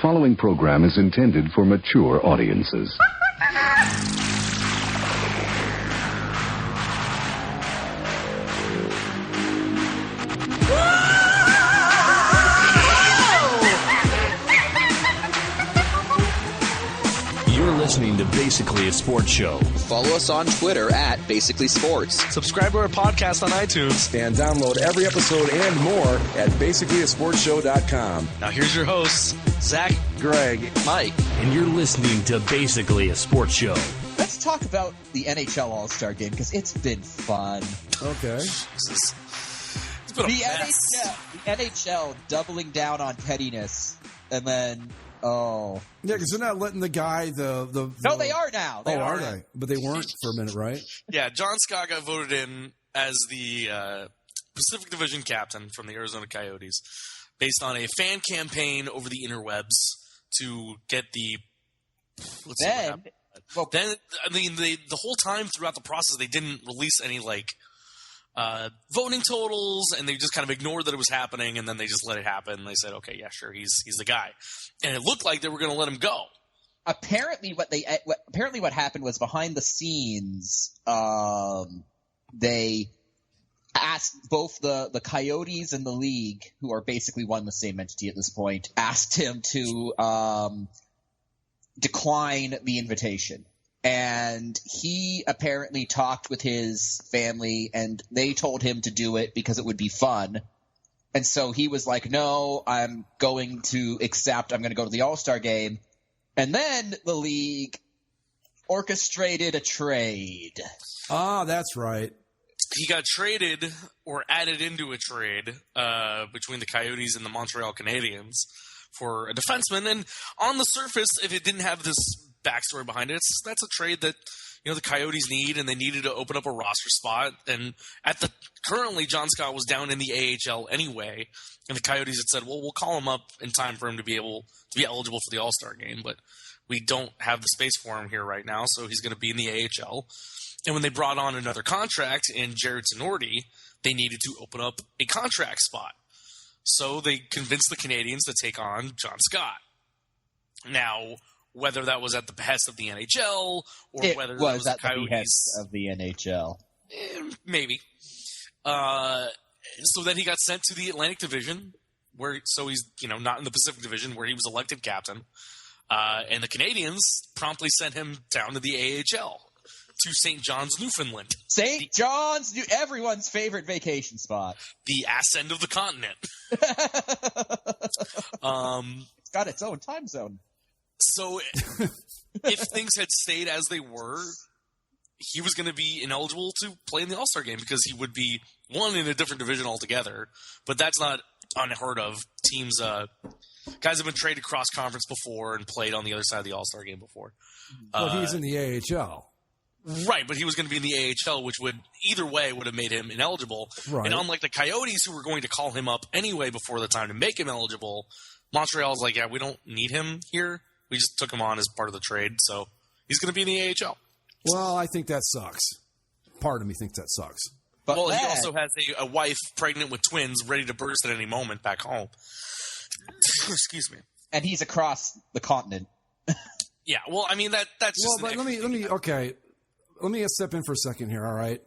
following program is intended for mature audiences. You're listening to Basically a Sports Show. Follow us on Twitter at Basically Sports. Subscribe to our podcast on iTunes. And download every episode and more at basicallyasportshow.com. Now here's your hosts, Zach, Greg, Mike. And you're listening to Basically a Sports Show. Let's talk about the NHL All-Star Game because it's been fun. Okay. It's been a mess. The NHL doubling down on pettiness, and then yeah, because they're not letting the guy the No, they are now. Are they? But they weren't for a minute, right? Yeah, John Scott got voted in as the Pacific Division captain from the Arizona Coyotes based on a fan campaign over the interwebs to get the. Then I mean, the whole time throughout the process, they didn't release any voting totals, and they just kind of ignored that it was happening, and then they just let it happen. They said, "Okay, yeah, sure, he's the guy," and it looked like they were going to let him go. Apparently, what happened was behind the scenes, they asked both the Coyotes and the league, who are basically one and the same entity at this point, asked him to decline the invitation. And he apparently talked with his family, and they told him to do it because it would be fun. And so he was like, no, I'm going to accept. I'm going to go to the All-Star Game. And then the league orchestrated a trade. Ah, that's right. He got traded or added into a trade between the Coyotes and the Montreal Canadiens for a defenseman. And on the surface, if it didn't have this backstory behind it, that's a trade that the Coyotes need, and they needed to open up a roster spot. And currently John Scott was down in the AHL anyway, and the Coyotes had said, well, we'll call him up in time for him to be able to be eligible for the All-Star Game, but we don't have the space for him here right now, so he's going to be in the AHL. And when they brought on another contract in Jared Tenorti, they needed to open up a contract spot. So they convinced the Canadiens to take on John Scott. Now, whether that was at the behest of the NHL or whether that was at the behest of the NHL. Maybe. So then he got sent to the Atlantic Division, so he's not in the Pacific Division, where he was elected captain. And the Canadiens promptly sent him down to the AHL, to St. John's, Newfoundland. St. John's, everyone's favorite vacation spot. The ass end of the continent. It's got its own time zone. So if things had stayed as they were, he was going to be ineligible to play in the All-Star Game because he would be, one, in a different division altogether. But that's not unheard of. Teams, guys have been traded cross-conference before and played on the other side of the All-Star Game before. Well, he's in the AHL. Right, but he was going to be in the AHL, which would have made him ineligible. Right. And unlike the Coyotes, who were going to call him up anyway before the time to make him eligible, Montreal's like, yeah, we don't need him here. We just took him on as part of the trade, so he's going to be in the AHL. Well, I think that sucks. Part of me thinks that sucks. But he also has a wife pregnant with twins ready to burst at any moment back home. Excuse me. And he's across the continent. Yeah, well, I mean, that's just... Well, but let me step in for a second here, all right?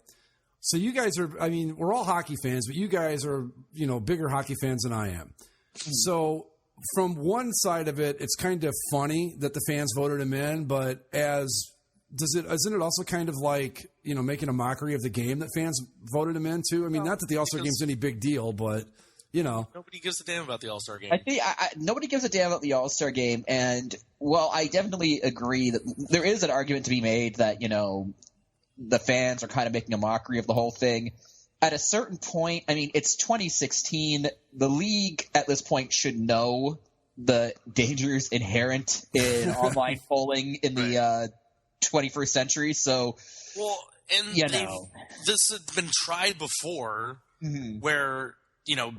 So you guys are, we're all hockey fans, but you guys are, bigger hockey fans than I am. So from one side of it, it's kind of funny that the fans voted him in, but isn't it also kind of like, making a mockery of the game that fans voted him in too? I mean, not that the All-Star Game's any big deal, but, Nobody gives a damn about the All-Star Game. I think nobody gives a damn about the All-Star Game, and, well, I definitely agree that there is an argument to be made that, the fans are kind of making a mockery of the whole thing. At a certain point, it's 2016. The league at this point should know the dangers inherent in online polling in the 21st century. So, well, and this had been tried before, where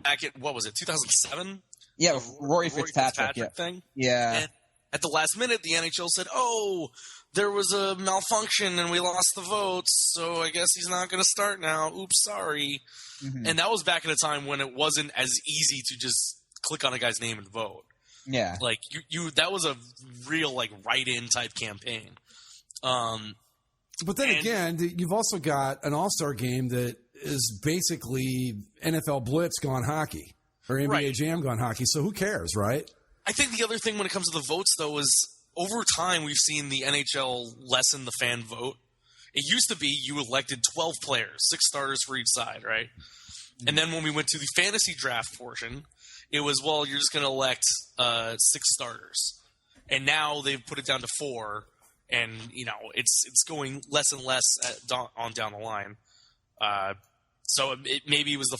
back at what was it, 2007? Yeah, Rory Fitzpatrick thing. Yeah. And at the last minute, the NHL said, "Oh, there was a malfunction and we lost the votes, so I guess he's not going to start now. Oops, sorry." And that was back at a time when it wasn't as easy to just click on a guy's name and vote. Yeah. Like you that was a real like write-in type campaign. But then again, you've also got an All-Star game that is basically NFL Blitz gone hockey or NBA Jam gone hockey. So who cares, right? I think the other thing when it comes to the votes, though, is over time we've seen the NHL lessen the fan vote. It used to be you elected 12 players, 6 starters for each side, right? And then when we went to the fantasy draft portion, it was, well, you're just going to elect 6 starters. And now they've put it down to 4. And, it's going less and less on down the line. So maybe it was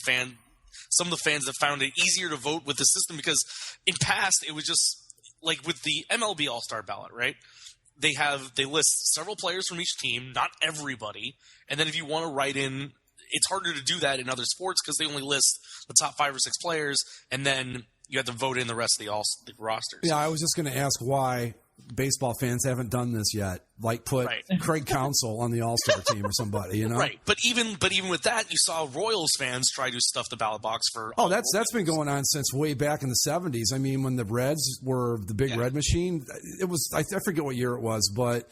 some of the fans that found it easier to vote with the system because in past it was just like with the MLB All-Star ballot, right? They list several players from each team, not everybody. And then if you want to write in, it's harder to do that in other sports because they only list the top 5 or 6 players, and then you have to vote in the rest of the rosters. Yeah, I was just going to ask why baseball fans haven't done this yet. Like put Craig Counsell on the All-Star team or somebody, Right. But even with that, you saw Royals fans try to stuff the ballot box for. Oh, that's been going on since way back in the 70s. I mean, when the Reds were the big red machine, it was I forget what year it was, but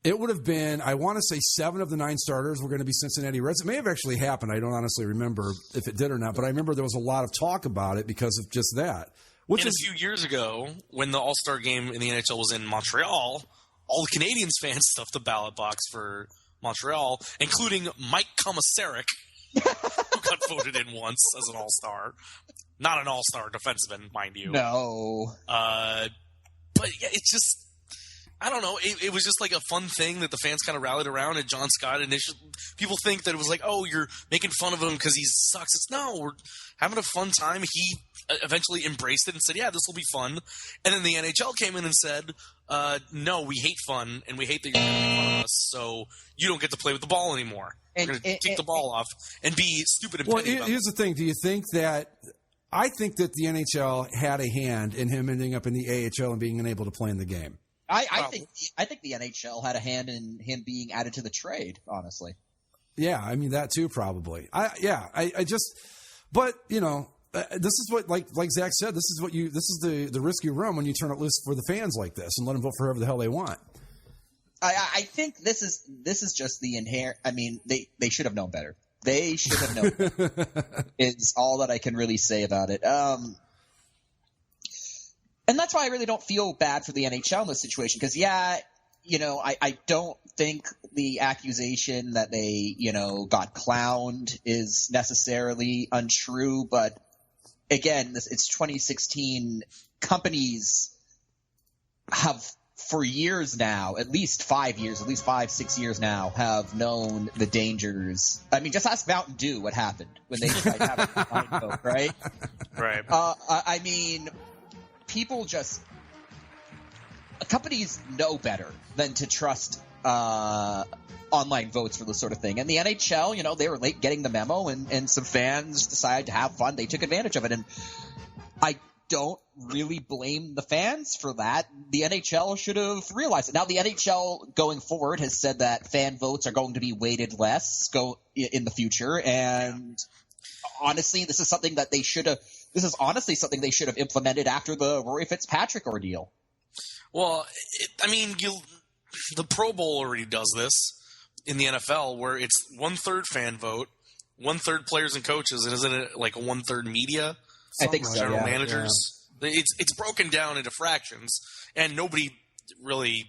it would have been, I want to say 7 of the 9 starters were going to be Cincinnati Reds. It may have actually happened. I don't honestly remember if it did or not, but I remember there was a lot of talk about it because of just that. A few years ago, when the All-Star game in the NHL was in Montreal, all the Canadiens fans stuffed the ballot box for Montreal, including Mike Komisarek, who got voted in once as an All-Star. Not an All-Star defenseman, mind you. No. But yeah, it's just, I don't know. It was just like a fun thing that the fans kind of rallied around. And John Scott initially, people think that it was like, oh, you're making fun of him because he sucks. It's no, we're having a fun time. He eventually embraced it and said, yeah, this will be fun. And then the NHL came in and said, no, we hate fun and we hate that you're going to make fun of us. So you don't get to play with the ball anymore. We're going to take the ball off and be stupid and petty. Well, here's the thing. Do you think that – I think that the NHL had a hand in him ending up in the AHL and being unable to play in the game. I think the NHL had a hand in him being added to the trade, honestly. Yeah, I mean that too, probably. This is what, like Zach said, this is the risk you run when you turn it loose for the fans like this and let them vote for whoever the hell they want. I think this is just the inherent. I mean, they should have known better. They should have known better. Is all that I can really say about it. And that's why I really don't feel bad for the NHL in this situation because, I don't think the accusation that they, got clowned is necessarily untrue. But again, it's 2016. Companies have for years now, at least 5 years, 6 years now, have known the dangers. I mean, just ask Mountain Dew what happened when they tried to have a combined vote, right? Right. I mean, companies know better than to trust online votes for this sort of thing. And the NHL, they were late getting the memo, and some fans decided to have fun. They took advantage of it, and I don't really blame the fans for that. The NHL should have realized it. Now, the NHL going forward has said that fan votes are going to be weighted less in the future, and honestly, this is something that they should have. This is honestly something they should have implemented after the Rory Fitzpatrick ordeal. Well, the Pro Bowl already does this in the NFL, where it's 1/3 fan vote, 1/3 players and coaches, and isn't it like a 1/3 media? I think so. General managers. Yeah. It's broken down into fractions, and nobody really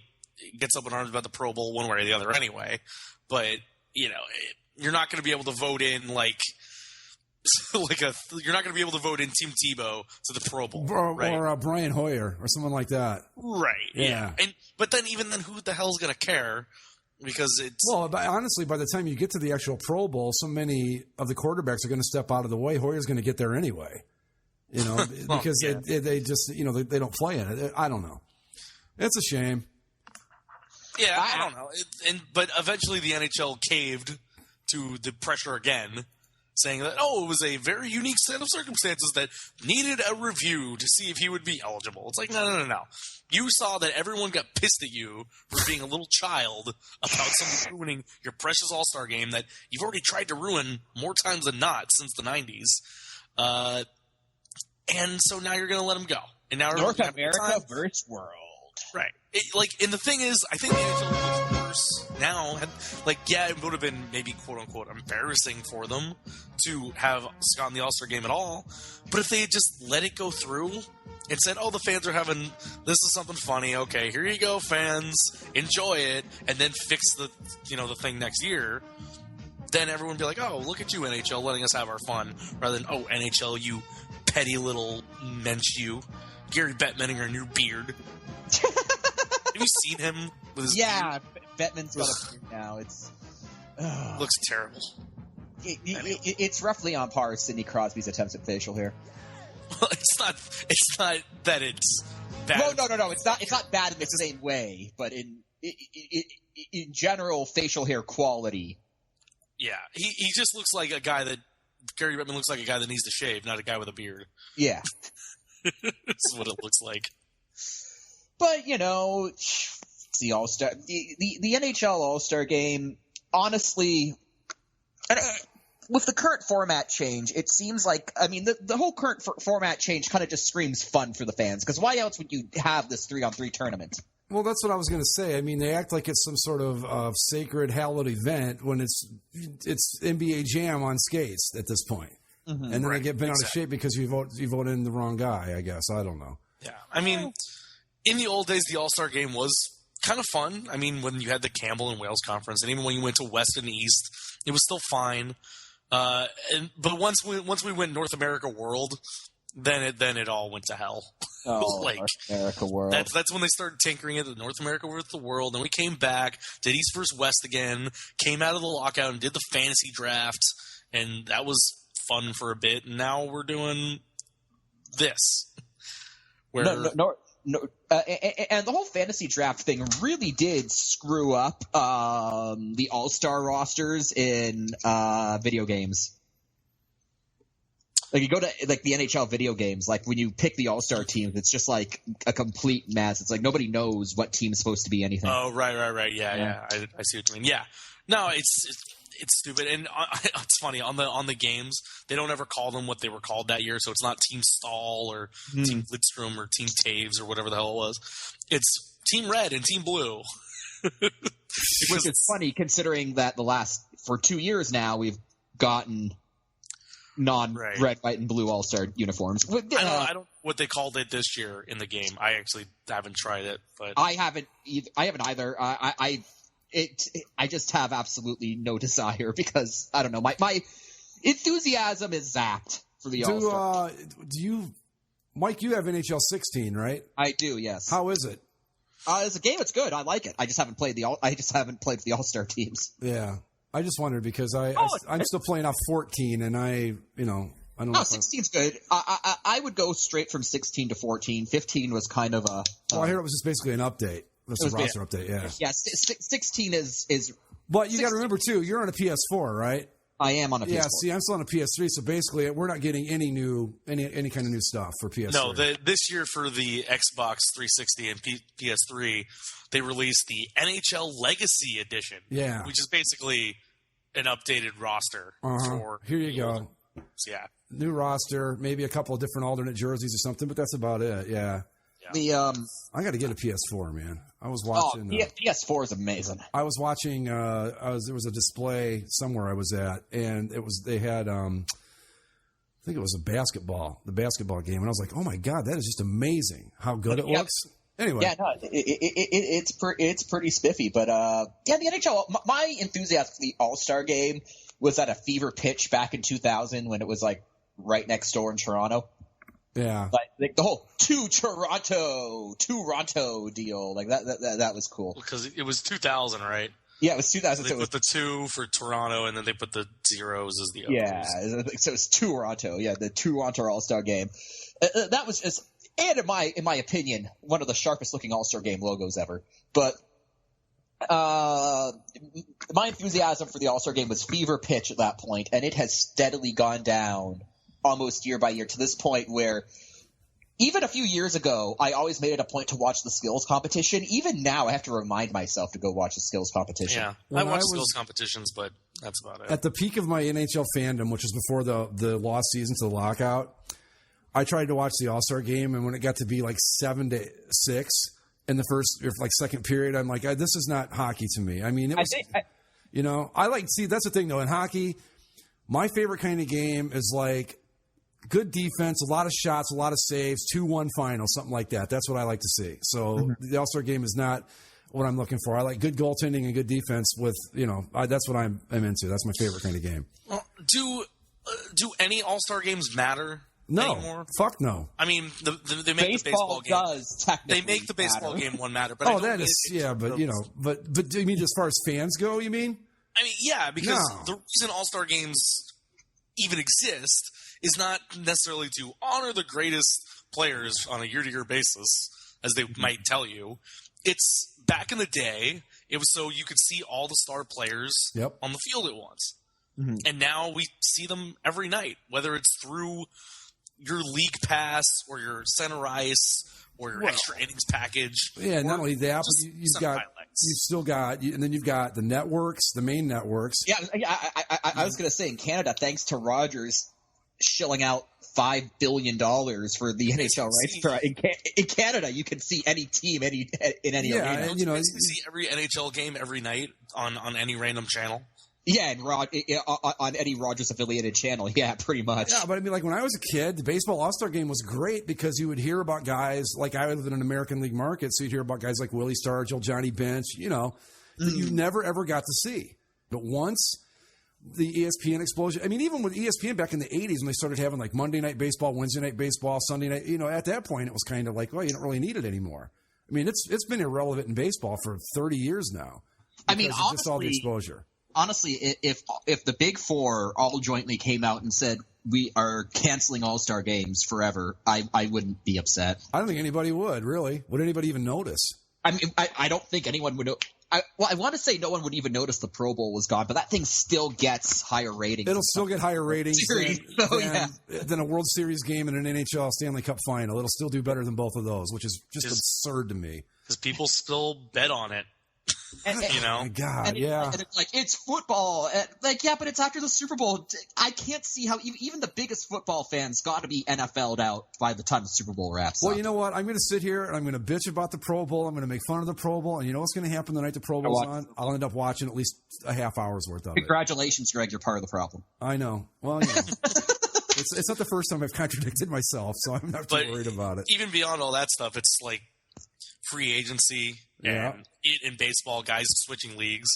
gets up in arms about the Pro Bowl one way or the other anyway. But you're not going to be able to vote in like you're not going to be able to vote in Tim Tebow to the Pro Bowl, or Brian Hoyer or someone like that, right? Yeah. But then who the hell's going to care? Because honestly, by the time you get to the actual Pro Bowl, so many of the quarterbacks are going to step out of the way. Hoyer's going to get there anyway, because they just they don't play in it. I don't know. It's a shame. Yeah, I don't know. But eventually the NHL caved to the pressure again, saying that, it was a very unique set of circumstances that needed a review to see if he would be eligible. It's like, no. You saw that everyone got pissed at you for being a little child about someone ruining your precious All-Star game that you've already tried to ruin more times than not since the 90s. And so now you're going to let him go. And now North America versus world. Right. And the thing is, I think the NHL looks worse now. It would have been maybe quote unquote embarrassing for them to have Scott in the All-Star game at all. But if they had just let it go through and said, "Oh, the fans are having this is something funny. Okay, here you go, fans, enjoy it," and then fix the thing next year, then everyone would be like, "Oh, look at you, NHL, letting us have our fun," rather than, "Oh, NHL, you petty little mensch, you, Gary Bettman and your new beard." Have you seen him with his beard? Bettman's got a beard now. It's looks terrible. It's roughly on par with Sidney Crosby's attempts at facial hair. Well, it's not that it's bad. No. It's not bad in the same way, but in general, facial hair quality. Yeah, he just looks like a guy that Gary Bettman looks like a guy that needs to shave, not a guy with a beard. Yeah, that's what it looks like. But the All-Star, the NHL All-Star game, honestly, with the current format change, it seems like, the whole current format change kind of just screams fun for the fans, because why else would you have this 3-on-3 tournament? Well, that's what I was going to say. They act like it's some sort of sacred, hallowed event when it's NBA Jam on skates at this point. Mm-hmm. And then they get bent out of shape because you voted in the wrong guy, I guess. I don't know. Yeah, in the old days, the All-Star game was kind of fun. When you had the Campbell and Wales conference, and even when you went to West and East, it was still fine. But once we went North America World, then it all went to hell. Oh, North America World. That's when they started tinkering it, the North America versus the World. Then we came back, did East versus West again, came out of the lockout and did the fantasy draft, and that was fun for a bit. And now we're doing this. Where and the whole fantasy draft thing really did screw up the All-Star rosters in video games. You go to the NHL video games, when you pick the All-Star teams, it's just a complete mess. It's nobody knows what team's supposed to be anything. Oh, right. Yeah. I see what you mean. Yeah. No, it's stupid, and it's funny on the games they don't ever call them what they were called that year, so it's not Team Stahl or Team Lidstrom or Team Taves or whatever the hell it was. It's Team Red and Team Blue, which is funny considering that for 2 years now we've gotten non-red, white, and blue All-Star uniforms. I don't what they called it this year in the game. I actually haven't tried it, but I haven't either. I just have absolutely no desire because I don't know. My enthusiasm is zapped for the All-Star. Mike? You have NHL 16, right? I do. Yes. How is it? As a game, it's good. I like it. I just haven't played the All-Star teams. Yeah, I just wondered because I'm still playing off 14, and I don't know. 16's good. I would go straight from 16 to 14. 15 was kind of a. I heard it was just basically an update. That's a roster update, yeah. Yeah, 16 is. But you got to remember too, you're on a PS4, right? I am on a PS4. Yeah, see, I'm still on a PS3, so basically we're not getting any kind of new stuff for PS3. No, this year for the Xbox 360 and PS3, they released the NHL Legacy Edition. Yeah, which is basically an updated roster. For here you go. Yeah, new roster, maybe a couple of different alternate jerseys or something, but that's about it. Yeah. I got to get a PS4, man. I was watching. PS4 is amazing. I was watching. There was a display somewhere I was at, and they had. I think it was the basketball game, and I was like, oh my god, that is just amazing how good it looks. Anyway, yeah, no, it's pretty spiffy, but the NHL. My enthusiasm for the All-Star game was at a fever pitch back in 2000 when it was right next door in Toronto. Yeah, like the whole Toronto deal, that was cool. Because it was 2000, right? Yeah, it was 2000. So they put the 2 for Toronto, and then they put the zeros as the others. Yeah, so it's Toronto. Yeah, the Toronto All-Star Game. That was just, and in my opinion, one of the sharpest looking All-Star Game logos ever. But my enthusiasm for the All-Star Game was fever pitch at that point, and it has steadily gone down almost year by year to this point where even a few years ago, I always made it a point to watch the skills competition. Even now, I have to remind myself to go watch the skills competition. Yeah, I watch skills competitions, but that's about it. At the peak of my NHL fandom, which was before the lost season to the lockout, I tried to watch the All-Star game, and when it got to be like 7-6 in the first or like second period, I'm like, this is not hockey to me. I mean, it was, that's the thing though. In hockey, my favorite kind of game is like good defense, a lot of shots, a lot of saves, 2-1 final, something like that. That's what I like to see. So the All-Star game is not what I'm looking for. I like good goaltending and good defense with, that's what I'm into. That's my favorite kind of game. Well, do any All-Star games matter? No, anymore? Fuck no. I mean, they make the baseball game. Does technically they make the baseball matter. game one matter. But that is, but do you mean as far as fans go? You mean? I mean, yeah, because the reason All-Star games even exist is not necessarily to honor the greatest players on a year-to-year basis, as they might tell you. It's back in the day. It was so you could see all the star players on the field at once, and now we see them every night, whether it's through your league pass or your center ice or your extra innings package. Yeah, not only that, but and then you've got the networks, the main networks. Yeah, I was going to say in Canada, thanks to Rogers shilling out $5 billion for the NHL rights. In Canada, you can see any team in any arena. And, you can see every NHL game every night on any random channel. Yeah, and on any Rogers affiliated channel. Yeah, pretty much. Yeah, but I mean, like when I was a kid, the baseball All-Star game was great because you would hear about guys like I live in an American League market, so you'd hear about guys like Willie Stargell, Johnny Bench, that you never ever got to see. But once the ESPN explosion, I mean, even with ESPN back in the 80s when they started having like Monday Night Baseball, Wednesday Night Baseball, Sunday night, at that point it was kind of like, well, you don't really need it anymore. I mean, it's been irrelevant in baseball for 30 years now. I mean, honestly, just all the exposure. Honestly, if the Big Four all jointly came out and said we are canceling All-Star games forever, I wouldn't be upset. I don't think anybody would, really. Would anybody even notice? I mean, I don't think anyone would. I want to say no one would even notice the Pro Bowl was gone, but that thing still gets higher ratings. It'll still get higher ratings than a World Series game and an NHL Stanley Cup final. It'll still do better than both of those, which is just absurd to me. Because people still bet on it. Oh, God, and it's like, it's football. But it's after the Super Bowl. I can't see how even the biggest football fans got to be NFL'd out by the time the Super Bowl wraps up. Well, you know what? I'm going to sit here and I'm going to bitch about the Pro Bowl. I'm going to make fun of the Pro Bowl. And you know what's going to happen the night the Pro Bowl's on? I'll end up watching at least a half hour's worth of it. Congratulations, Greg. You're part of the problem. I know. Well, it's not the first time I've contradicted myself, so I'm not too worried about it. Even beyond all that stuff, it's like free agency and in baseball, guys switching leagues.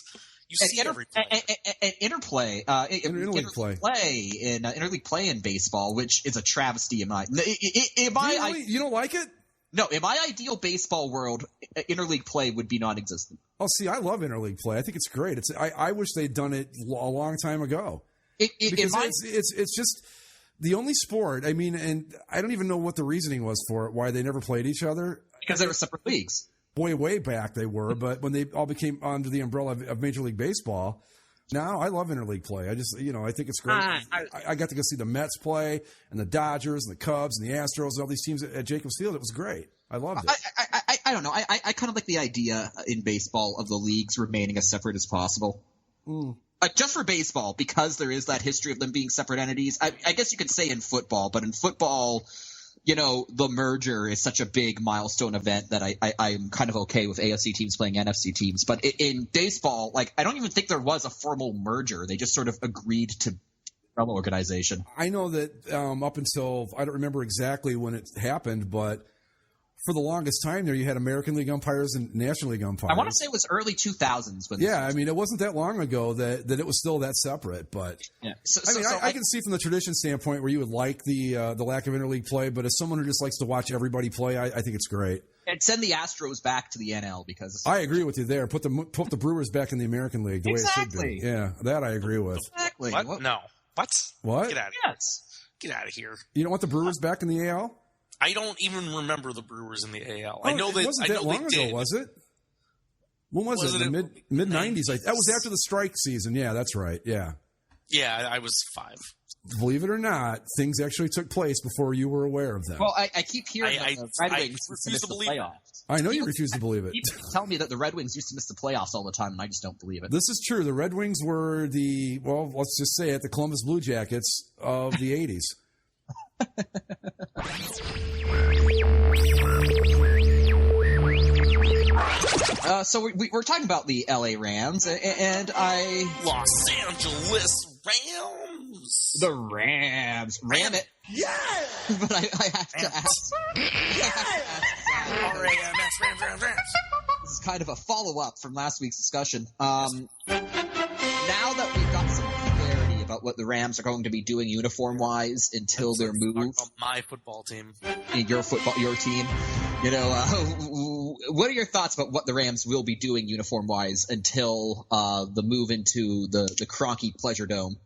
You see everything. And interplay. Interleague play in baseball, which is a travesty in my. You don't like it? No, in my ideal baseball world, interleague play would be non-existent. Oh, see, I love interleague play. I think it's great. I wish they'd done it a long time ago. It's just the only sport. I mean, and I don't even know what the reasoning was for it. Why they never played each other? Because they were separate leagues. Way back they were, but when they all became under the umbrella of Major League Baseball, now I love interleague play. I just, I think it's great. I got to go see the Mets play and the Dodgers and the Cubs and the Astros and all these teams at Jacobs Field. It was great. I loved it. I don't know. I kind of like the idea in baseball of the leagues remaining as separate as possible. Just for baseball, because there is that history of them being separate entities. I guess you could say in football, but in football, the merger is such a big milestone event that I'm kind of okay with AFC teams playing NFC teams. But in baseball, I don't even think there was a formal merger. They just sort of agreed to umbrella organization. I know that up until – I don't remember exactly when it happened, but for the longest time there you had American League umpires and National League umpires. I want to say it was early 2000s. I mean, it wasn't that long ago that it was still that separate. But yeah. I can see from the tradition standpoint where you would like the lack of interleague play, but as someone who just likes to watch everybody play, I think it's great. And send the Astros back to the NL because I agree with you there. Put the Brewers back in the American League the way it should be. Yeah, that I agree with. Exactly. What? No. What? What? Get out of here. Yes. Get out of here. You don't want the Brewers back in the AL? I don't even remember the Brewers in the AL. Oh, I know it wasn't that long ago, was it? When was it? The mid 90s. That was after the strike season. Yeah, that's right. Yeah. Yeah, I was 5. Believe it or not, things actually took place before you were aware of them. Well, I keep hearing that the Red Wings refuse to believe playoffs. I know you refuse to believe it. People tell me that the Red Wings used to miss the playoffs all the time, and I just don't believe it. This is true. The Red Wings were let's just say it, the Columbus Blue Jackets of the 80s. So we're talking about the LA Rams, and Los Angeles Rams. The Rams. Ram it. Yeah! But I have to ask. Rams. This is kind of a follow-up from last week's discussion. Now that we've got some clarity about what the Rams are going to be doing uniform-wise until their move. My football team. Your team. What are your thoughts about what the Rams will be doing uniform-wise until the move into the Kroenke Pleasure Dome?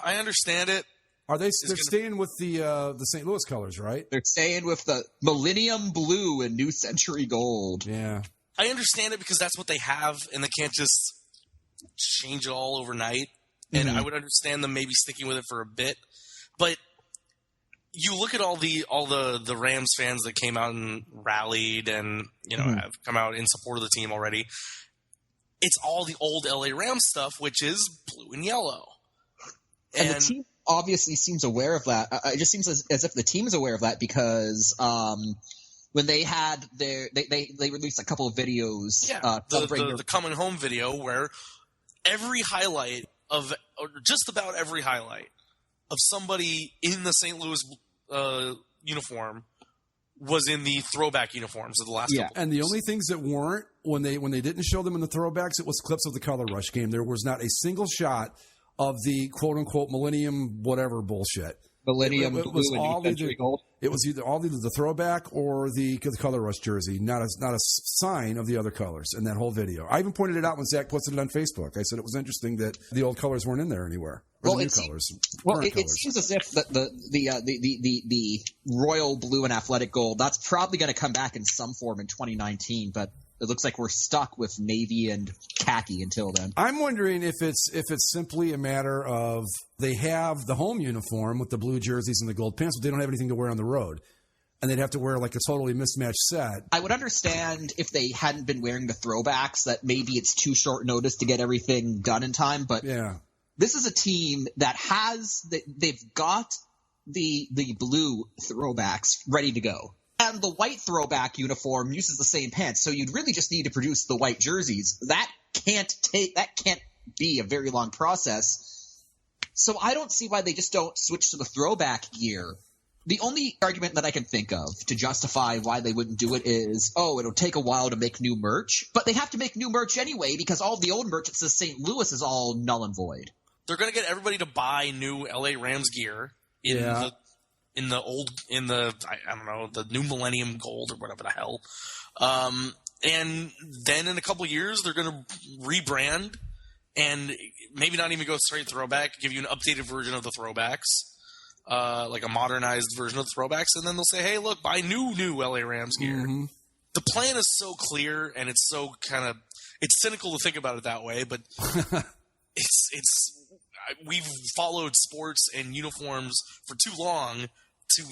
I understand it. They're staying with the St. Louis colors, right? They're staying with the Millennium Blue and New Century Gold. Yeah. I understand it because that's what they have, and they can't just change it all overnight. And I would understand them maybe sticking with it for a bit. But you look at all the Rams fans that came out and rallied and have come out in support of the team already. It's all the old LA Rams stuff, which is blue and yellow. And the team obviously seems aware of that. It just seems as if the team is aware of that because when they had they released a couple of videos. The coming home video where every highlight or just about every highlight of somebody in the St. Louis uniform was in the throwback uniforms of the last couple. And the only things that weren't when they didn't show them in the throwbacks, it was clips of the Color Rush game. There was not a single shot of the quote-unquote Millennium whatever bullshit. Millennium Blue and New Century Gold. It was either the throwback or the Color Rush jersey, not a sign of the other colors in that whole video. I even pointed it out when Zach posted it on Facebook. I said it was interesting that the old colors weren't in there anywhere. It seems as if the royal blue and athletic gold, that's probably going to come back in some form in 2019, but it looks like we're stuck with navy and khaki until then. I'm wondering if it's simply a matter of they have the home uniform with the blue jerseys and the gold pants, but they don't have anything to wear on the road. And they'd have to wear like a totally mismatched set. I would understand if they hadn't been wearing the throwbacks, that maybe it's too short notice to get everything done in time. But this is a team that they've got the blue throwbacks ready to go. And the white throwback uniform uses the same pants, so you'd really just need to produce the white jerseys. That can't be a very long process. So I don't see why they just don't switch to the throwback gear. The only argument that I can think of to justify why they wouldn't do it is, it'll take a while to make new merch. But they have to make new merch anyway because all the old merch that says St. Louis is all null and void. They're going to get everybody to buy new LA Rams gear the new Millennium Gold or whatever the hell. And then in a couple years, they're going to rebrand and maybe not even go straight throwback, give you an updated version of the throwbacks, like a modernized version of the throwbacks. And then they'll say, hey, look, buy new LA Rams gear. Mm-hmm. The plan is so clear and it's so it's cynical to think about it that way, but we've followed sports and uniforms for too long to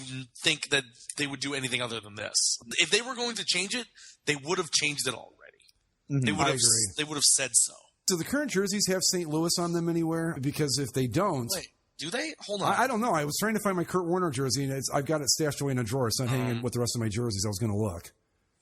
think that they would do anything other than this. If they were going to change it, they would have changed it already. Mm-hmm. They would have said so. Do the current jerseys have St. Louis on them anywhere? Because if they don't... Wait, do they? Hold on. I don't know. I was trying to find my Kurt Warner jersey, and I've got it stashed away in a drawer. It's not hanging with the rest of my jerseys. I was going to look.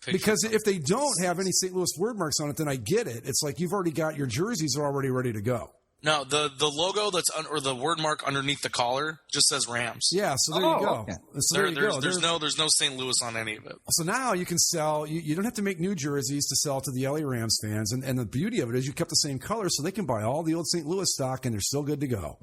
Because if they don't have any St. Louis word marks on it, then I get it. It's like you've already got your jerseys are already ready to go. No, the logo or the word mark underneath the collar just says Rams. Yeah, so there you go. Okay. So there you go. There's no St. Louis on any of it. So now you can sell. You don't have to make new jerseys to sell to the LA Rams fans, and the beauty of it is you kept the same color, so they can buy all the old St. Louis stock, and they're still good to go.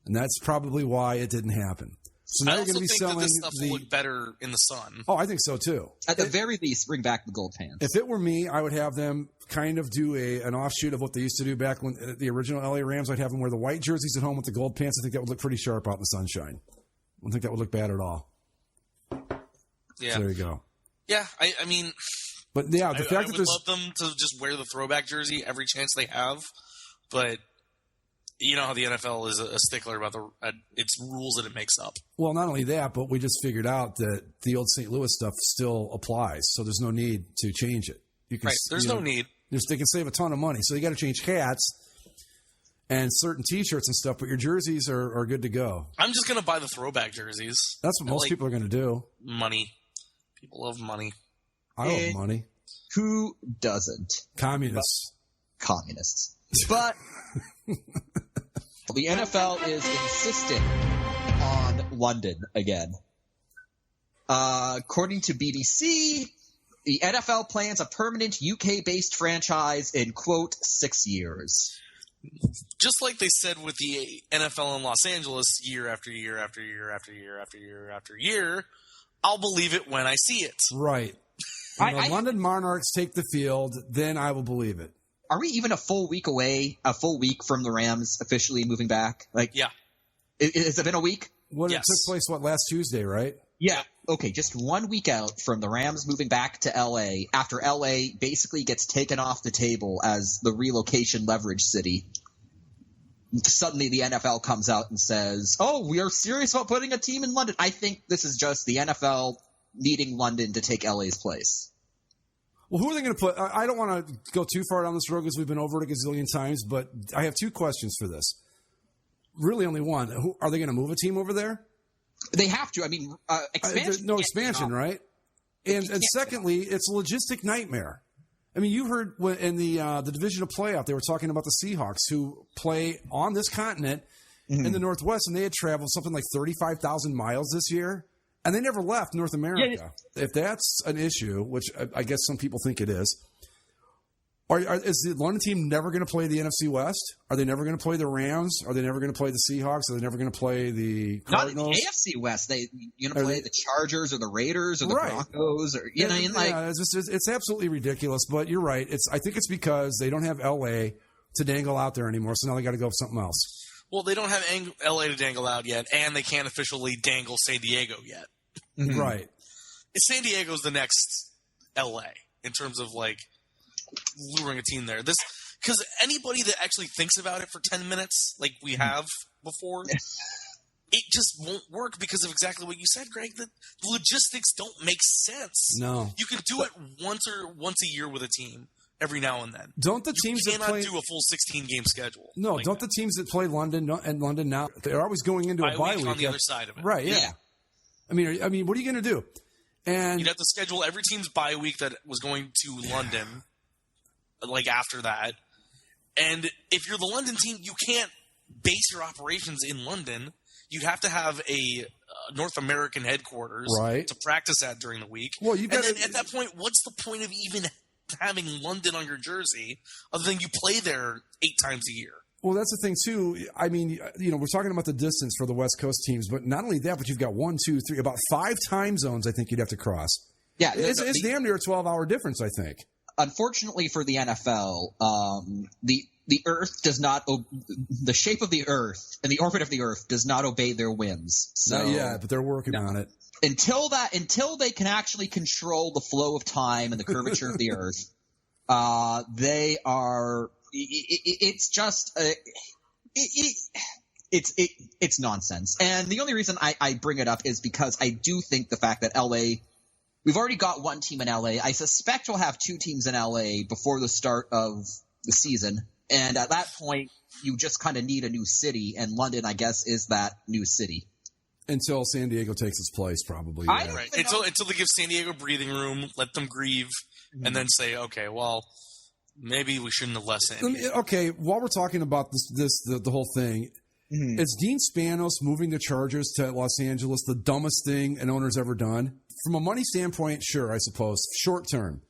And that's probably why it didn't happen. So now I you're going to be selling that this stuff will look better in the sun. Oh, I think so too. At the very least, bring back the gold pants. If it were me, I would have them kind of do an offshoot of what they used to do back when the original LA Rams. I'd have them wear the white jerseys at home with the gold pants. I think that would look pretty sharp out in the sunshine. I don't think that would look bad at all. Yeah. So there you go. Yeah, I mean, but yeah, the fact I that would love them to just wear the throwback jersey every chance they have, but. You know how the NFL is a stickler about its rules that it makes up. Well, not only that, but we just figured out that the old St. Louis stuff still applies, so there's no need to change it. There's no need. They can save a ton of money, so you got to change hats. and certain T-shirts and stuff, but your jerseys are good to go. I'm just going to buy the throwback jerseys. That's what most people are going to do. Money. People love money. I love money. Who doesn't? Communists. Communists. But the NFL is insisting on London again. According to BBC, the NFL plans a permanent UK-based franchise in, quote, 6 years. Just like they said with the NFL in Los Angeles year after year after year after year after year after year, I'll believe it when I see it. Right. When the London Monarchs take the field, then I will believe it. Are we even a full week from the Rams officially moving back? Yeah. Has it been a week? It took place, last Tuesday, right? Yeah. Okay, just 1 week out from the Rams moving back to L.A. after L.A. basically gets taken off the table as the relocation leverage city. Suddenly the NFL comes out and says, oh, we are serious about putting a team in London. I think this is just the NFL needing London to take L.A.'s place. Well, who are they going to put? I don't want to go too far down this road because we've been over it a gazillion times, but I have two questions for this. Really only one. Are they going to move a team over there? They have to. I mean, expansion. There's no expansion, right? And secondly, it's a logistic nightmare. I mean, you heard in the division of playoff, they were talking about the Seahawks who play on this continent in the Northwest, and they had traveled something like 35,000 miles this year, and they never left North America. Yeah. If that's an issue, which I guess some people think it is, is the London team never going to play the NFC West? Are they never going to play the Rams? Are they never going to play the Seahawks? Are they never going to play the Cardinals? Not in the AFC West. They going to play the Chargers or the Raiders or the Broncos or it's absolutely ridiculous. But you're right. I think it's because they don't have LA to dangle out there anymore. So now they got to go with something else. Well, they don't have LA to dangle out yet, and they can't officially dangle San Diego yet. Mm-hmm. Right. San Diego's the next LA in terms of luring a team there. Because anybody that actually thinks about it for 10 minutes, like we have before, it just won't work because of exactly what you said, Greg. The logistics don't make sense. No. You can do it once a year with a team every now and then. Don't the teams that cannot do a full 16-game schedule? No, don't the teams that play London now, they're always going into a bye week on the other side of it. Right, yeah. I mean, what are you going to do? And you'd have to schedule every team's bye week that was going to London after that. And if you're the London team, you can't base your operations in London. You'd have to have a North American headquarters to practice at during the week. Well, then at that point, what's the point of even having London on your jersey other than you play there 8 times a year? Well, that's the thing, too. I mean, we're talking about the distance for the West Coast teams, but not only that, but you've got 1, 2, 3, about 5 time zones I think you'd have to cross. Yeah. It's damn near a 12-hour difference, I think. Unfortunately for the NFL, the Earth does not the shape of the Earth and the orbit of the Earth does not obey their whims. So, not yet, but they're working on it. Until they can actually control the flow of time and the curvature of the Earth, they are. It's just it's nonsense. And the only reason I bring it up is because I do think the fact that LA. We've already got 1 team in LA. I suspect we'll have 2 teams in LA before the start of the season. And at that point, you just kind of need a new city. And London, I guess, is that new city. Until San Diego takes its place, probably. Yeah. Right. Until they give San Diego breathing room, let them grieve, and then say, okay, well, maybe we shouldn't have left San Diego. Okay, while we're talking about the whole thing, is Dean Spanos moving the Chargers to Los Angeles the dumbest thing an owner's ever done? From a money standpoint, sure, I suppose. Short term.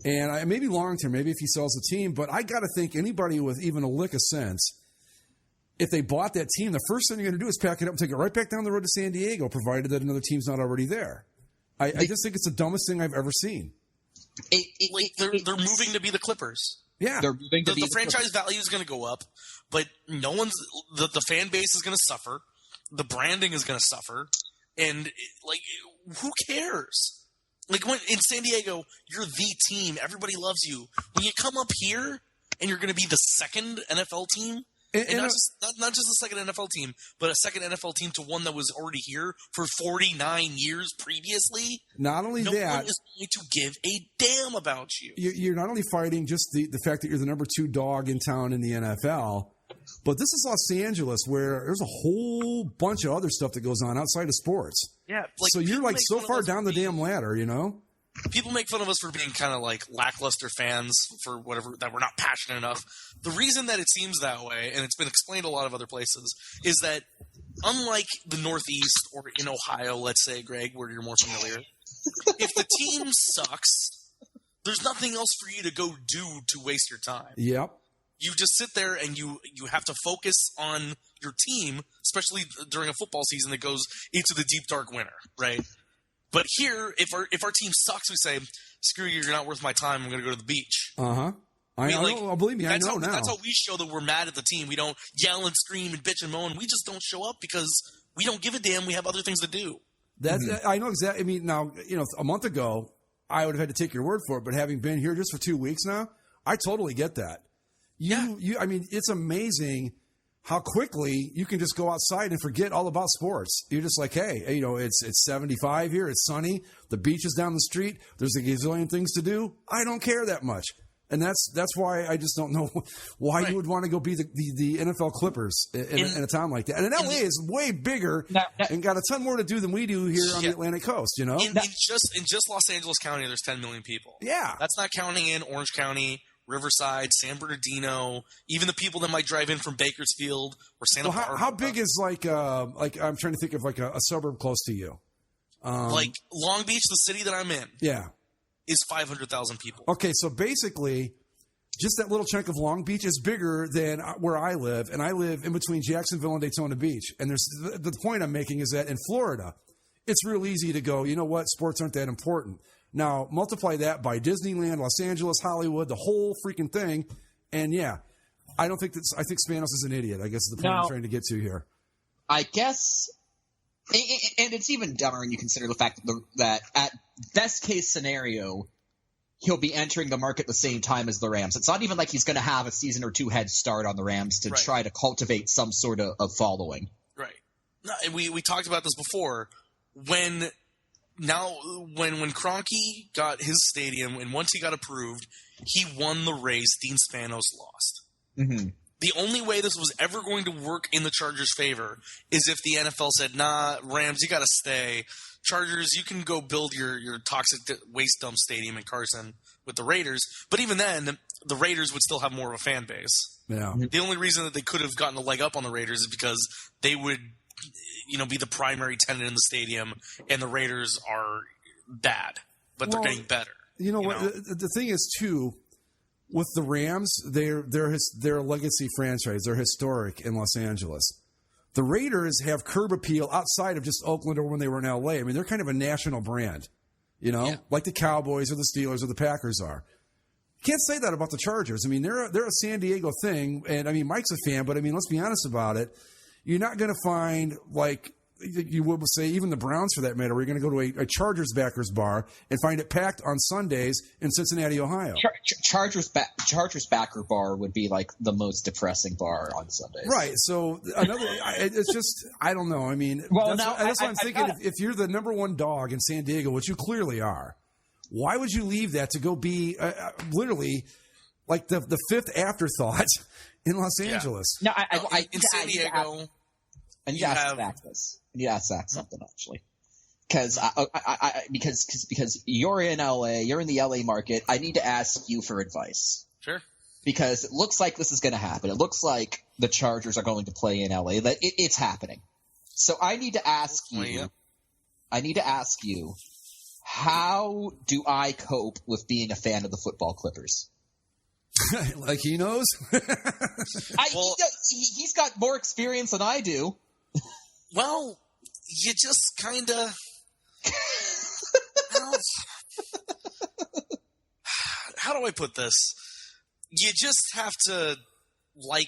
And maybe long term, maybe if he sells the team. But I got to think anybody with even a lick of sense, if they bought that team, the first thing you're going to do is pack it up and take it right back down the road to San Diego, provided that another team's not already there. I just think it's the dumbest thing I've ever seen. They're moving to be the Clippers. Yeah. They're moving to the franchise value is going to go up, but the fan base is going to suffer. The branding is going to suffer. And, who cares? When in San Diego, you're the team. Everybody loves you. When you come up here and you're going to be the second NFL team, and not just the second NFL team, but a second NFL team to one that was already here for 49 years previously. Not only no that, one is going to give a damn about you. You're not only fighting just the fact that you're the number 2 dog in town in the NFL, But this is Los Angeles, where there's a whole bunch of other stuff that goes on outside of sports. Yeah. So you're like so far down the damn ladder, you know? People make fun of us for being kind of like lackluster fans for whatever, that we're not passionate enough. The reason that it seems that way, and it's been explained a lot of other places, is that unlike the Northeast or in Ohio, let's say, Greg, where you're more familiar, if the team sucks, there's nothing else for you to go do to waste your time. Yep. You just sit there and you have to focus on your team, especially during a football season that goes into the deep, dark winter, right? But here, if our team sucks, we say, screw you, you're not worth my time, I'm going to go to the beach. Uh-huh. Believe me, I know now. That's how we show that we're mad at the team. We don't yell and scream and bitch and moan. We just don't show up because we don't give a damn. We have other things to do. I know exactly. I mean, now, a month ago, I would have had to take your word for it, but having been here just for 2 weeks now, I totally get that. I mean, it's amazing how quickly you can just go outside and forget all about sports. You're just like, hey, it's 75 here. It's sunny. The beach is down the street. There's a gazillion things to do. I don't care that much. And that's why I just don't know why you would want to go be the NFL Clippers in a town like that. And LA is way bigger and got a ton more to do than we do here on the Atlantic coast, In just Los Angeles County, there's 10 million people. Yeah. That's not counting in Orange County, Riverside, San Bernardino, even the people that might drive in from Bakersfield or Santa Barbara. How big is like I'm trying to think of like a suburb close to you? Like Long Beach, the city that I'm in. Yeah. Is 500,000 people. Okay, so basically, just that little chunk of Long Beach is bigger than where I live, and I live in between Jacksonville and Daytona Beach. And there's the point I'm making is that in Florida, it's real easy to go, you know what, sports aren't that important. Now, multiply that by Disneyland, Los Angeles, Hollywood, the whole freaking thing, and I think Spanos is an idiot, I guess is the point I'm trying to get to here. I guess, and it's even dumber when you consider the fact that at best case scenario, he'll be entering the market at the same time as the Rams. It's not even like he's going to have a season or two head start on the Rams to try to cultivate some sort of following. Right. No, and we talked about this before. When Kroenke got his stadium and once he got approved, he won the race. Dean Spanos lost. Mm-hmm. The only way this was ever going to work in the Chargers' favor is if the NFL said, nah, Rams, you got to stay. Chargers, you can go build your toxic waste dump stadium in Carson with the Raiders. But even then, the Raiders would still have more of a fan base. Yeah. The only reason that they could have gotten a leg up on the Raiders is because they would be the primary tenant in the stadium, and the Raiders are bad, but they're getting better. You know what? The thing is, too, with the Rams, they're a legacy franchise. They're historic in Los Angeles. The Raiders have curb appeal outside of just Oakland or when they were in L.A. I mean, they're kind of a national brand, like the Cowboys or the Steelers or the Packers are. Can't say that about the Chargers. I mean, they're a San Diego thing, and I mean, Mike's a fan, but I mean, let's be honest about it. You're not going to find, like you would say, even the Browns for that matter, where you're going to go to a Chargers backers bar and find it packed on Sundays in Cincinnati, Ohio. Chargers backer bar would be like the most depressing bar on Sundays. Right. So it's just, I don't know. I mean, that's what I'm thinking. If you're the number one dog in San Diego, which you clearly are, why would you leave that to go be literally like the fifth afterthought in Los Angeles? No, in San Diego. I need to ask Zach something, actually. Because you're in LA, you're in the LA market. I need to ask you for advice. Sure. Because it looks like this is going to happen. It looks like the Chargers are going to play in LA. That it's happening. So I need to ask you. How do I cope with being a fan of the football Clippers? Like he knows. He's got more experience than I do. Well, you just kind of. How do I put this? You just have to like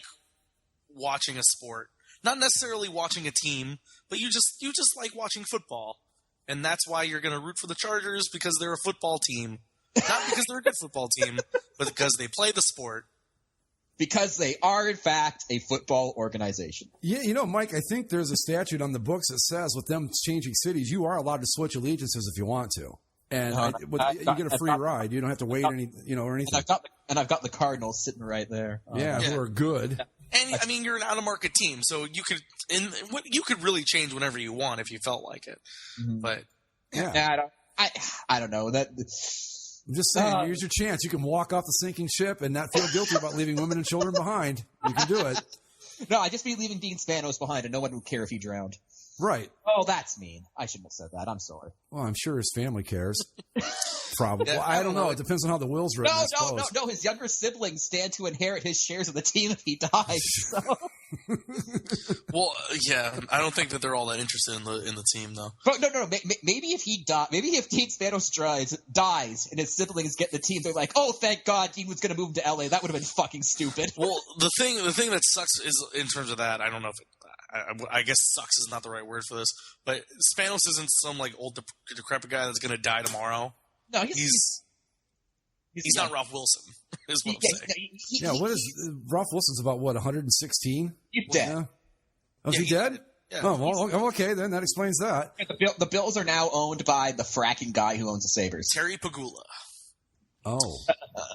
watching a sport, not necessarily watching a team, but you just like watching football, and that's why you're going to root for the Chargers because they're a football team, not because they're a good football team, but because they play the sport. Because they are, in fact, a football organization. Yeah, Mike, I think there's a statute on the books that says with them changing cities, you are allowed to switch allegiances if you want to. And you get a free ride. You don't have to wait or anything. And I've got the Cardinals sitting right there. Who are good. And I mean, you're an out-of-market team, so you could really change whenever you want if you felt like it. Mm-hmm. But yeah, I don't know that. I'm just saying, here's your chance. You can walk off the sinking ship and not feel guilty about leaving women and children behind. You can do it. No, I'd just be leaving Dean Spanos behind, and no one would care if he drowned. Right. Oh, that's mean. I shouldn't have said that. I'm sorry. Well, I'm sure his family cares. Probably. Yeah, I don't know. It depends on how the will's written. No. His younger siblings stand to inherit his shares of the team if he dies. So. Well, yeah, I don't think that they're all that interested in the team, though. But no. Maybe if he maybe if Dean Spanos dies and his siblings get the team, they're like, "Oh, thank God, Dean was going to move to LA." That would have been fucking stupid. Well, the thing that sucks is in terms of that. I don't know if I guess sucks is not the right word for this, but Spanos isn't some like old decrepit guy that's going to die tomorrow. No, he's not Ralph Wilson. Is what I'm saying. What is Ralph Wilson's about? What, 116? He's dead. Yeah. Oh, is he dead? Yeah, oh, well, okay, then that explains that. The Bills are now owned by the fracking guy who owns the Sabres. Terry Pagula. Oh.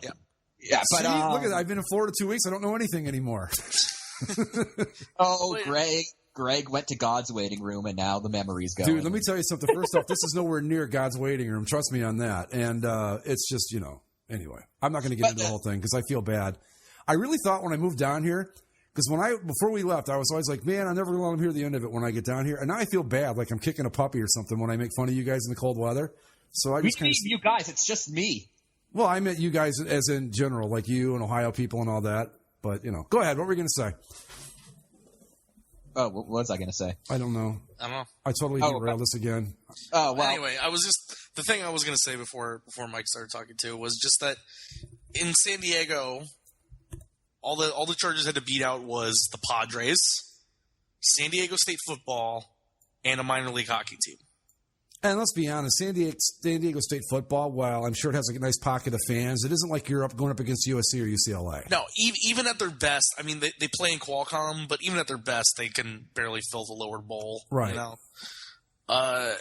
Yeah. Yeah, but see, look at that. I've been in Florida 2 weeks. I don't know anything anymore. Oh, Greg went to God's waiting room, and now the memories go. Dude, let me tell you something. First off, this is nowhere near God's waiting room. Trust me on that. And it's just, anyway, I'm not going to get into the whole thing because I feel bad. I really thought when I moved down here, because before we left, I was always like, man, I'm never going to let them hear the end of it when I get down here. And now I feel bad, like I'm kicking a puppy or something when I make fun of you guys in the cold weather. So I just kind of, you guys, it's just me. Well, I meant you guys as in general, like you and Ohio people and all that. But, go ahead. What were you going to say? Oh, what was I going to say? I don't know. I totally derailed this again. Oh, well. Anyway, the thing I was going to say before Mike started talking to was just that in San Diego, all the Chargers had to beat out was the Padres, San Diego State football, and a minor league hockey team. And let's be honest, San Diego State football, while I'm sure it has a nice pocket of fans, it isn't like you're going up against USC or UCLA. No, even at their best, I mean, they play in Qualcomm, but even at their best, they can barely fill the lower bowl. Right. And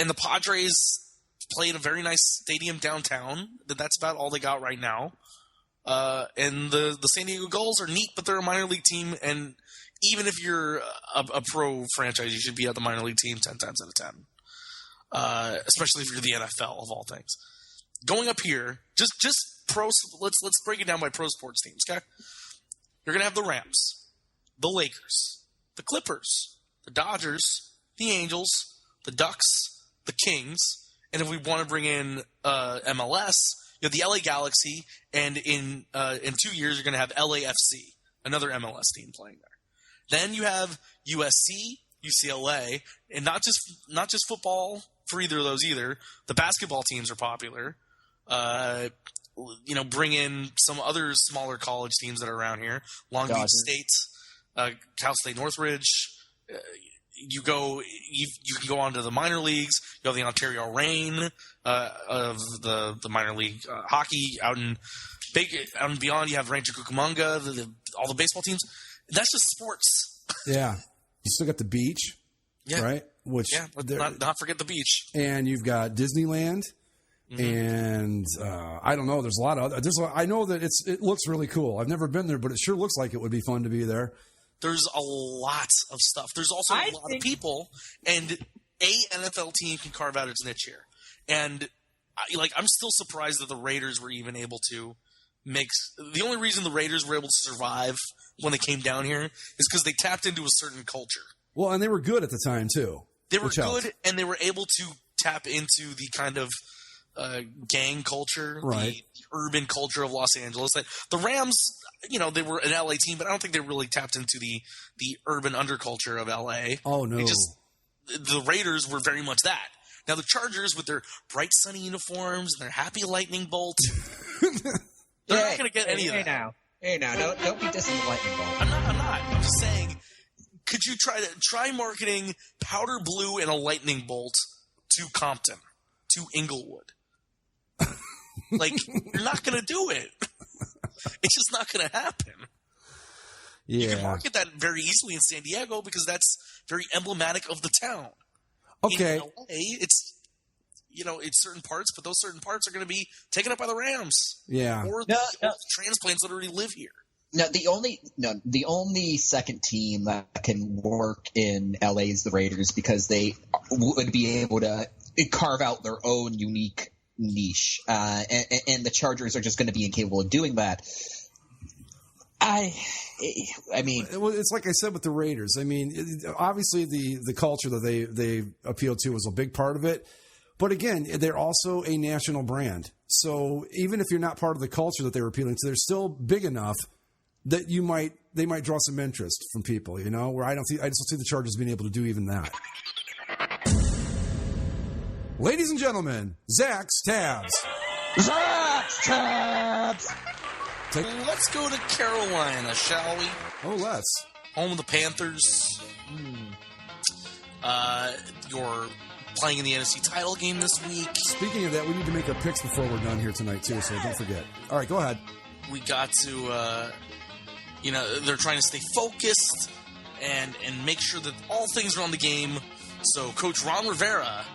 the Padres play in a very nice stadium downtown. That's about all they got right now. And the San Diego Gulls are neat, but they're a minor league team, and even if you're a pro franchise, you should be at the minor league team 10 times out of 10. Especially if you're the NFL of all things. Going up here, just pro. Let's break it down by pro sports teams. Okay, you're gonna have the Rams, the Lakers, the Clippers, the Dodgers, the Angels, the Ducks, the Kings, and if we want to bring in MLS, you have the LA Galaxy, and in 2 years you're gonna have LAFC, another MLS team playing there. Then you have USC, UCLA, and not just football for either of those either. The basketball teams are popular. Bring in some other smaller college teams that are around here. Long Beach State, Cal State Northridge. You can go on to the minor leagues. You have the Ontario Reign of the minor league hockey out and beyond. You have Rancho Cucamonga, all the baseball teams. That's just sports. Yeah. You still got the beach, right? Which not forget the beach. And you've got Disneyland, and I don't know. There's a lot of I know that it looks really cool. I've never been there, but it sure looks like it would be fun to be there. There's a lot of stuff. There's also a lot of people, and a NFL team can carve out its niche here. And I'm still surprised that the Raiders were even able to make. The only reason the Raiders were able to survive when they came down here is because they tapped into a certain culture. Well, and they were good at the time too. They were good, and they were able to tap into the kind of gang culture, right, the urban culture of Los Angeles. The Rams, they were an LA team, but I don't think they really tapped into the urban underculture of LA. Oh no, the Raiders were very much that. Now the Chargers, with their bright sunny uniforms and their happy lightning bolt, they're not going to get any of that. Hey now, don't be dissing the lightning bolt. I'm not. I'm just saying. Could you try marketing powder blue and a lightning bolt to Compton, to Inglewood? You're not going to do it. It's just not going to happen. Yeah. You can market that very easily in San Diego because that's very emblematic of the town. Okay. In LA, it's certain parts, but those certain parts are going to be taken up by the Rams. Yeah. Or the transplants that already live here. No, the only second team that can work in LA is the Raiders because they would be able to carve out their own unique niche, and the Chargers are just going to be incapable of doing that. I mean, well, it's like I said with the Raiders. I mean, obviously the culture that they appeal to was a big part of it. But again, they're also a national brand. So even if you're not part of the culture that they're appealing to, they're still big enough that they might draw some interest from people, you know, where I just don't see the Chargers being able to do even that. Ladies and gentlemen, Zach's Tabs. Zach's Tabs! Let's go to Carolina, shall we? Oh, let's. Home of the Panthers. You're playing in the NFC title game this week. Speaking of that, we need to make our picks before we're done here tonight, too, so don't forget. All right, go ahead. We got to, they're trying to stay focused and make sure that all things are on the game. So Coach Ron Rivera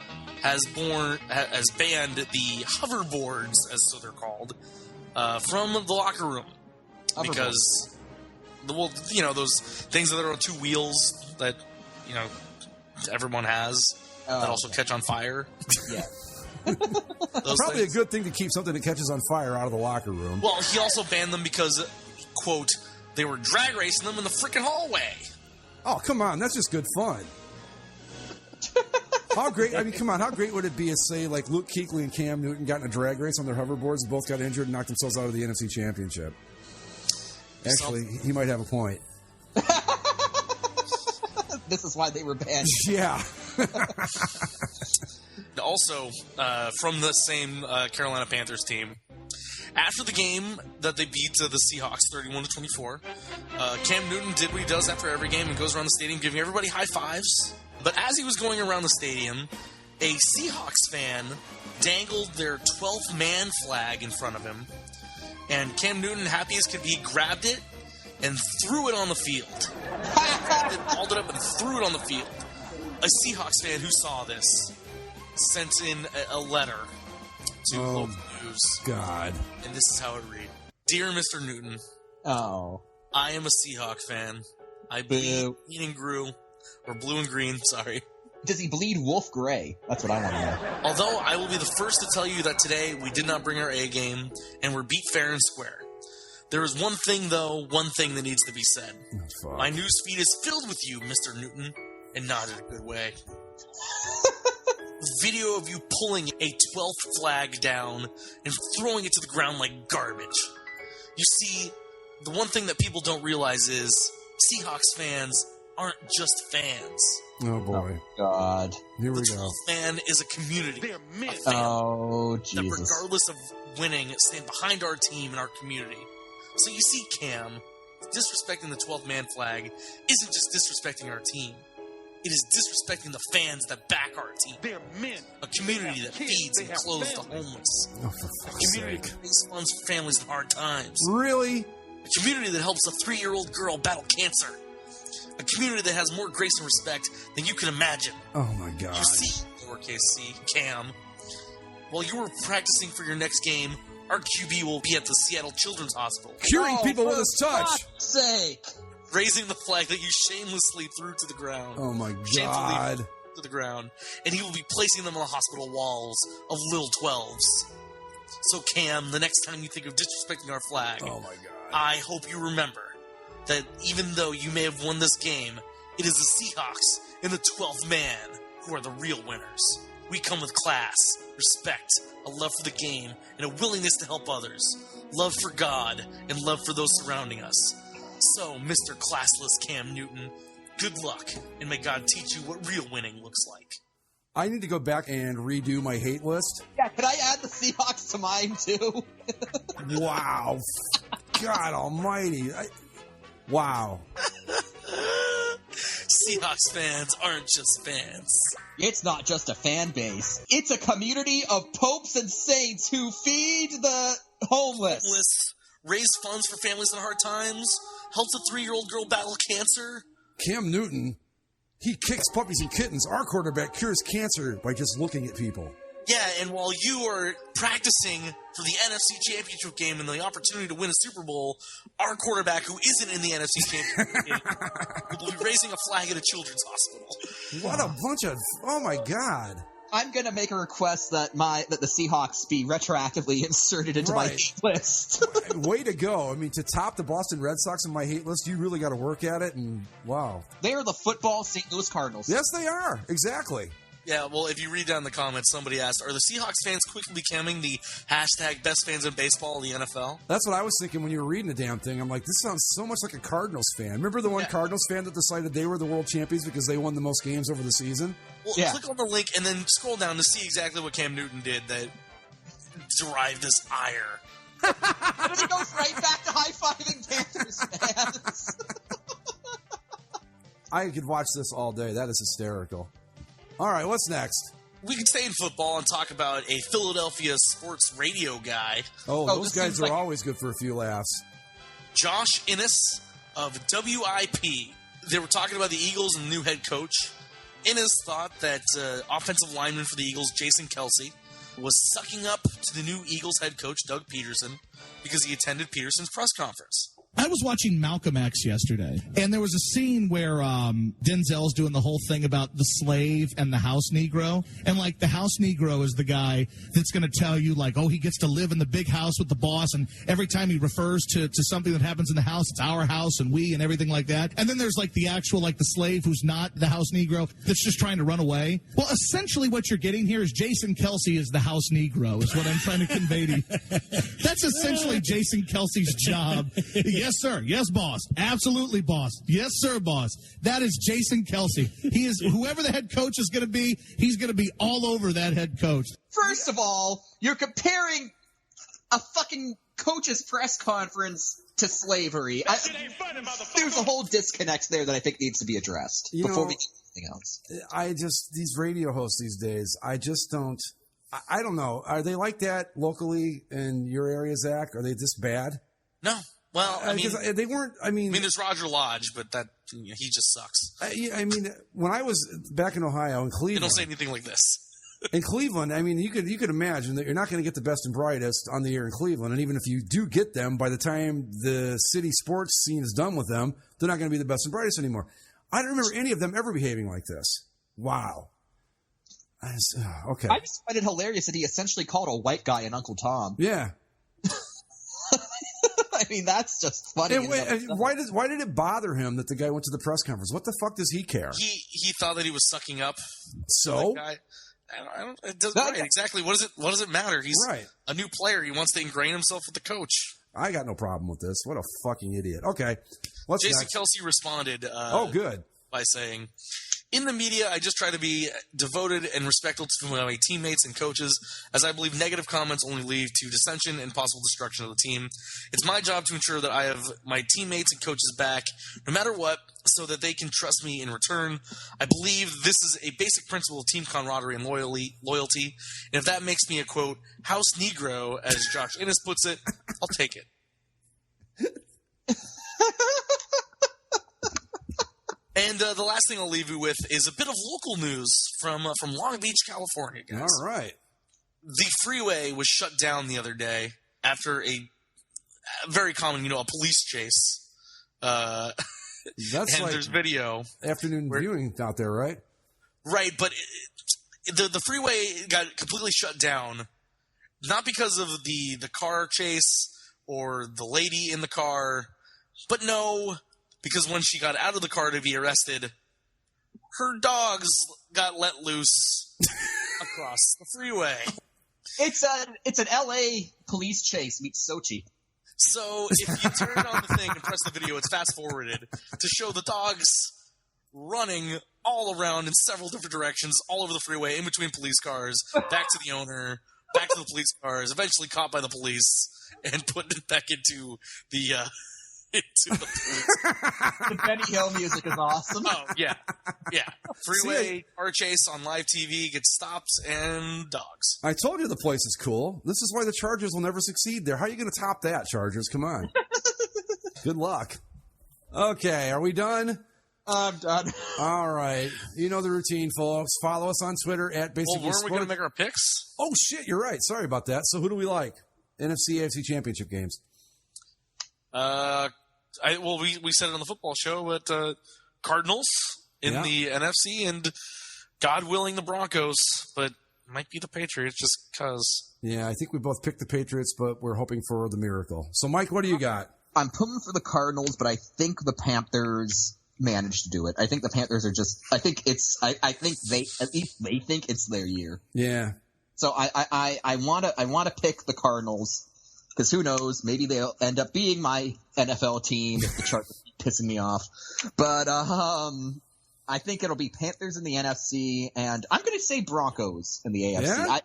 has banned the hoverboards, as so they're called, from the locker room. Because, those things that are on two wheels that, everyone has that also catch on fire. Yeah. Probably things. A good thing to keep something that catches on fire out of the locker room. Well, he also banned them because, quote, they were drag racing them in the freaking hallway. Oh, come on. That's just good fun. How great would it be if, say, like Luke Kuechly and Cam Newton got in a drag race on their hoverboards and both got injured and knocked themselves out of the NFC Championship? Actually, he might have a point. This is why they were banned. Yeah. Also, from the same Carolina Panthers team, after the game that they beat the Seahawks 31-24, Cam Newton did what he does after every game and goes around the stadium giving everybody high fives. But as he was going around the stadium, a Seahawks fan dangled their 12th man flag in front of him, and Cam Newton, happy as could be, grabbed it and threw it on the field. Balled it up and threw it on the field. A Seahawks fan who saw this sent in a letter to local news. God. And this is how it read. Dear Mr. Newton. Oh. I am a Seahawks fan. I bleed green and blue and green, sorry. Does he bleed wolf gray? That's what I want to know. Although I will be the first to tell you that today we did not bring our A game and were beat fair and square. There is one thing that needs to be said. Oh, my news feed is filled with you, Mr. Newton, and not in a good way. Video of you pulling a 12th flag down and throwing it to the ground like garbage. You see, the one thing that people don't realize is Seahawks fans aren't just fans. Oh, boy. Oh, God. Here we go. go. The fan is a community. A fan oh, Jesus. That regardless of winning, stand behind our team and our community. So you see, Cam, disrespecting the 12th man flag isn't just disrespecting our team. It is disrespecting the fans that back our team. They're men. A community that feeds and clothes the homeless. Oh, for fuck's sake. That pays funds for families in hard times. Really? A community that helps a 3-year-old girl battle cancer. A community that has more grace and respect than you can imagine. Oh, my God. You see, lowercase c, Cam, while you were practicing for your next game, our QB will be at the Seattle Children's Hospital. Curing people with his touch. For God's sake. Raising the flag that you shamelessly threw to the ground. Oh, my Shamefully God. To the ground. And he will be placing them on the hospital walls of Little 12s. So, Cam, the next time you think of disrespecting our flag, oh, my God, I hope you remember that even though you may have won this game, it is the Seahawks and the 12th man who are the real winners. We come with class, respect, a love for the game, and a willingness to help others. Love for God and love for those surrounding us. So, Mr. Classless Cam Newton, good luck, and may God teach you what real winning looks like. I need to go back and redo my hate list. Yeah, could I add the Seahawks to mine, too? Wow. God almighty. Wow. Seahawks fans aren't just fans. It's not just a fan base. It's a community of popes and saints who feed the homeless. Raise funds for families in hard times, helps a 3-year-old girl battle cancer. Cam Newton, he kicks puppies and kittens. Our quarterback cures cancer by just looking at people. Yeah, and while you are practicing for the NFC Championship game and the opportunity to win a Super Bowl, our quarterback, who isn't in the NFC Championship game, will be raising a flag at a children's hospital. What a bunch of... Oh, my God. I'm going to make a request that the Seahawks be retroactively inserted into my hate list. Way to go. I mean, to top the Boston Red Sox on my hate list, you really got to work at it, and wow. They are the football St. Louis Cardinals. Yes, they are. Exactly. Yeah, well, if you read down the comments, somebody asked, are the Seahawks fans quickly becoming the hashtag best fans in baseball in the NFL? That's what I was thinking when you were reading the damn thing. I'm like, this sounds so much like a Cardinals fan. Remember the one Cardinals fan that decided they were the world champions because they won the most games over the season? Well, click on the link and then scroll down to see exactly what Cam Newton did that derived this ire. And then he goes right back to high-fiving Panthers fans. I could watch this all day. That is hysterical. All right, what's next? We can stay in football and talk about a Philadelphia sports radio guy. Oh, those guys are always good for a few laughs. Josh Innes of WIP. They were talking about the Eagles and the new head coach. Innes thought that offensive lineman for the Eagles, Jason Kelsey, was sucking up to the new Eagles head coach, Doug Peterson, because he attended Peterson's press conference. I was watching Malcolm X yesterday, and there was a scene where Denzel's doing the whole thing about the slave and the house Negro, and, like, the house Negro is the guy that's going to tell you, like, oh, he gets to live in the big house with the boss, and every time he refers to something that happens in the house, it's our house and we and everything like that. And then there's, like, the actual, like, the slave who's not the house Negro that's just trying to run away. Well, essentially what you're getting here is Jason Kelsey is the house Negro, is what I'm trying to convey to you. That's essentially Jason Kelsey's job. Yes, sir. Yes, boss. Absolutely, boss. Yes, sir, boss. That is Jason Kelsey. He is, whoever the head coach is going to be, he's going to be all over that head coach. First of all, you're comparing a fucking coach's press conference to slavery. There's a whole disconnect there that I think needs to be addressed before we get anything else. These radio hosts these days, I don't know. Are they like that locally in your area, Zach? Are they this bad? No. Well, I mean, they weren't. I mean, there's Roger Lodge, but he just sucks. I mean, when I was back in Ohio, in Cleveland, they don't say anything like this. In Cleveland, I mean, you could imagine that you're not going to get the best and brightest on the air in Cleveland, and even if you do get them, by the time the city sports scene is done with them, they're not going to be the best and brightest anymore. I don't remember any of them ever behaving like this. Wow. Okay. I just find it hilarious that he essentially called a white guy an Uncle Tom. Yeah. I mean, that's just funny. Why did it bother him that the guy went to the press conference? What the fuck does he care? He thought that he was sucking up. So? Guy. I don't. It doesn't. Right, exactly. What does it matter? He's a new player. He wants to ingrain himself with the coach. I got no problem with this. What a fucking idiot. Okay. Jason Kelsey responded. Good. By saying, in the media, I just try to be devoted and respectful to my teammates and coaches, as I believe negative comments only lead to dissension and possible destruction of the team. It's my job to ensure that I have my teammates and coaches back, no matter what, so that they can trust me in return. I believe this is a basic principle of team camaraderie and loyalty. And if that makes me a, quote, house Negro, as Josh Innes puts it, I'll take it. And the last thing I'll leave you with is a bit of local news from Long Beach, California, guys. All right. The freeway was shut down the other day after a very common, a police chase. That's like there's video. Afternoon viewing out there, right? Right, but the freeway got completely shut down, not because of the car chase or the lady in the car, but no, because when she got out of the car to be arrested, her dogs got let loose across the freeway. It's an LA police chase meets Sochi. So if you turn on the thing and press the video, it's fast forwarded to show the dogs running all around in several different directions, all over the freeway, in between police cars, back to the owner, back to the police cars, eventually caught by the police and put it back into the police. The Benny Hill music is awesome. Oh, yeah. Yeah. Freeway car chase on live TV gets stopped and dogs. I told you the place is cool. This is why the Chargers will never succeed there. How are you going to top that, Chargers? Come on. Good luck. Okay, are we done? I'm done. All right. You know the routine, folks. Follow us on Twitter at Basically Well, weren't we going to Sports. make our picks? Oh, shit, you're right. Sorry about that. So who do we like? NFC, AFC championship games. We said it on the football show, but Cardinals in the NFC and, God willing, the Broncos, but might be the Patriots just because. Yeah, I think we both picked the Patriots, but we're hoping for the miracle. So, Mike, what do you got? I'm pulling for the Cardinals, but I think the Panthers managed to do it. I think the Panthers are just. I think they at least they think it's their year. Yeah. So I want to pick the Cardinals because who knows? Maybe they'll end up being my NFL team if the chart is pissing me off. But I think it'll be Panthers in the NFC, and I'm going to say Broncos in the AFC. Yeah?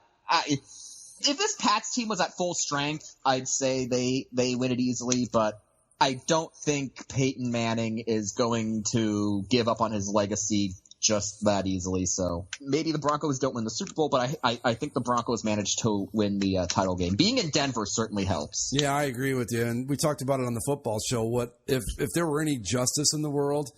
If this Pats team was at full strength, I'd say they win it easily, but I don't think Peyton Manning is going to give up on his legacy just that easily. So maybe the Broncos don't win the Super Bowl, but I think the Broncos managed to win the title game. Being in Denver certainly helps. Yeah, I agree with you. And we talked about it on the football show. What if there were any justice in the world,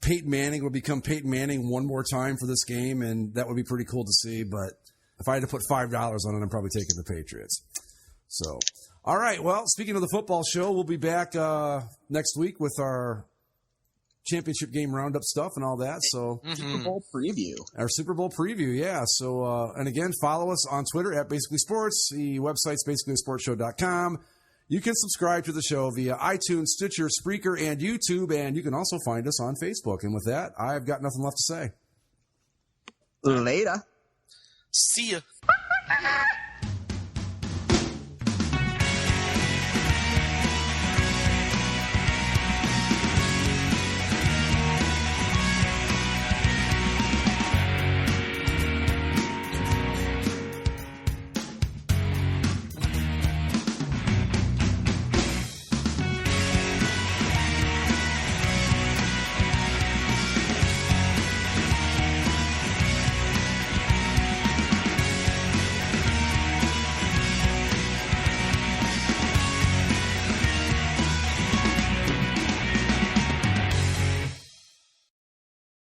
Peyton Manning would become Peyton Manning one more time for this game, and that would be pretty cool to see. But if I had to put $5 on it, I'm probably taking the Patriots. So, all right. Well, speaking of the football show, we'll be back next week with our championship game roundup stuff and all that. So Super Bowl preview. Our Super Bowl preview, yeah. So, and again, follow us on Twitter at Basically Sports. The website's basicallysportshow.com. You can subscribe to the show via iTunes, Stitcher, Spreaker, and YouTube, and you can also find us on Facebook. And with that, I've got nothing left to say. Later. See ya.